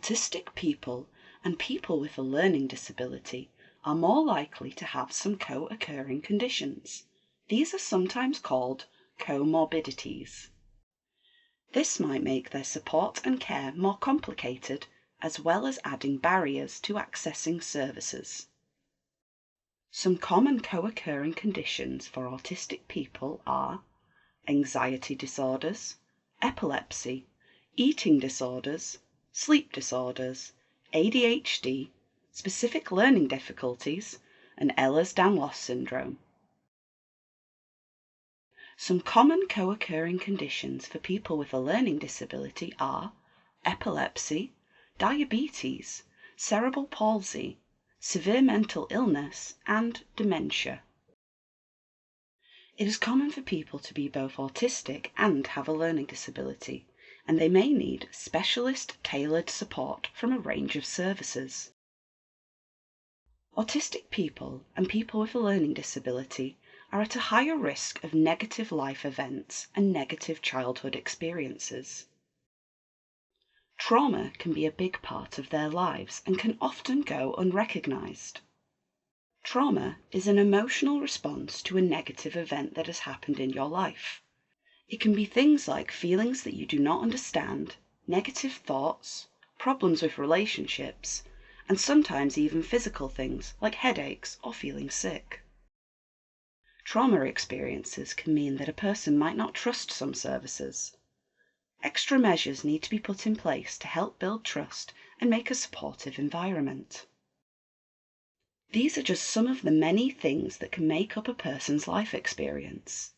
Autistic people and people with a learning disability are more likely to have some co-occurring conditions. These are sometimes called comorbidities. This might make their support and care more complicated, as well as adding barriers to accessing services. Some common co-occurring conditions for autistic people are anxiety disorders, epilepsy, eating disorders, sleep disorders, ADHD, specific learning difficulties, and Ehlers-Danlos syndrome. Some common co-occurring conditions for people with a learning disability are epilepsy, diabetes, cerebral palsy, severe mental illness, and dementia. It is common for people to be both autistic and have a learning disability, and they may need specialist tailored support from a range of services. Autistic people and people with a learning disability are at a higher risk of negative life events and negative childhood experiences. Trauma can be a big part of their lives and can often go unrecognized. Trauma is an emotional response to a negative event that has happened in your life. It can be things like feelings that you do not understand, negative thoughts, problems with relationships, and sometimes even physical things like headaches or feeling sick. Trauma experiences can mean that a person might not trust some services. Extra measures need to be put in place to help build trust and make a supportive environment. These are just some of the many things that can make up a person's life experience.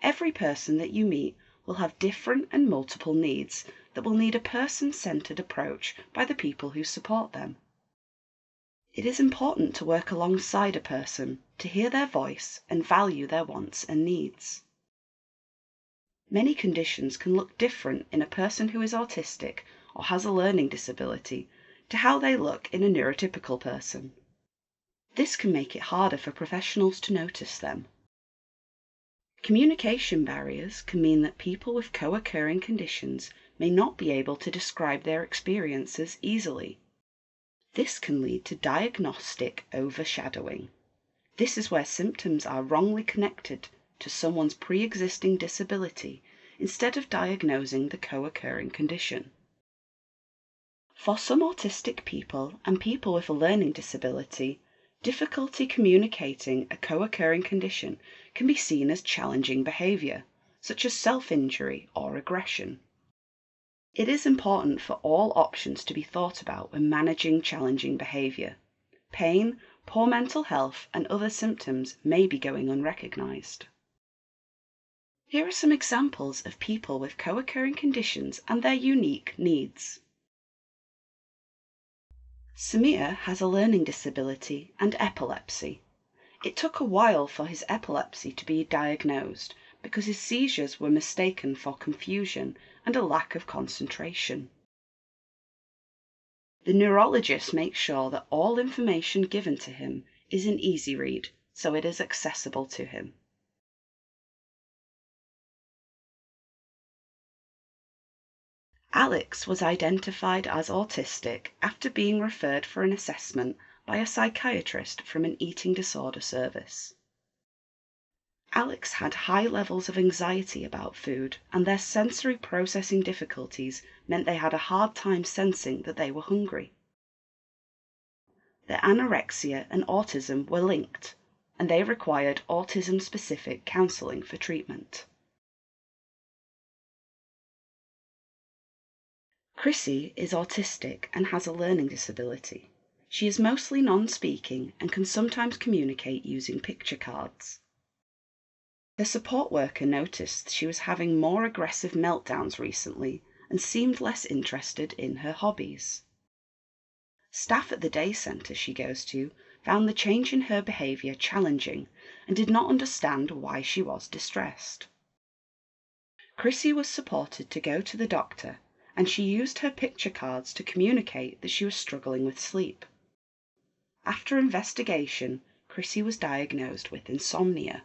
Every person that you meet will have different and multiple needs that will need a person-centered approach by the people who support them. It is important to work alongside a person, to hear their voice and value their wants and needs. Many conditions can look different in a person who is autistic or has a learning disability to how they look in a neurotypical person. This can make it harder for professionals to notice them. Communication barriers can mean that people with co-occurring conditions may not be able to describe their experiences easily. This can lead to diagnostic overshadowing. This is where symptoms are wrongly connected to someone's pre-existing disability instead of diagnosing the co-occurring condition. For some autistic people and people with a learning disability, difficulty communicating a co-occurring condition can be seen as challenging behavior, such as self-injury or aggression. It is important for all options to be thought about when managing challenging behavior. Pain, poor mental health, and other symptoms may be going unrecognized. Here are some examples of people with co-occurring conditions and their unique needs. Samir has a learning disability and epilepsy. It took a while for his epilepsy to be diagnosed because his seizures were mistaken for confusion and a lack of concentration. The neurologist makes sure that all information given to him is in easy read, so it is accessible to him. Alex was identified as autistic after being referred for an assessment by a psychiatrist from an eating disorder service. Alex had high levels of anxiety about food, and their sensory processing difficulties meant they had a hard time sensing that they were hungry. Their anorexia and autism were linked, and they required autism-specific counseling for treatment. Chrissy is autistic and has a learning disability. She is mostly non-speaking and can sometimes communicate using picture cards. The support worker noticed she was having more aggressive meltdowns recently and seemed less interested in her hobbies. Staff at the day centre she goes to found the change in her behaviour challenging and did not understand why she was distressed. Chrissy was supported to go to the doctor, and she used her picture cards to communicate that she was struggling with sleep. After investigation, Chrissy was diagnosed with insomnia.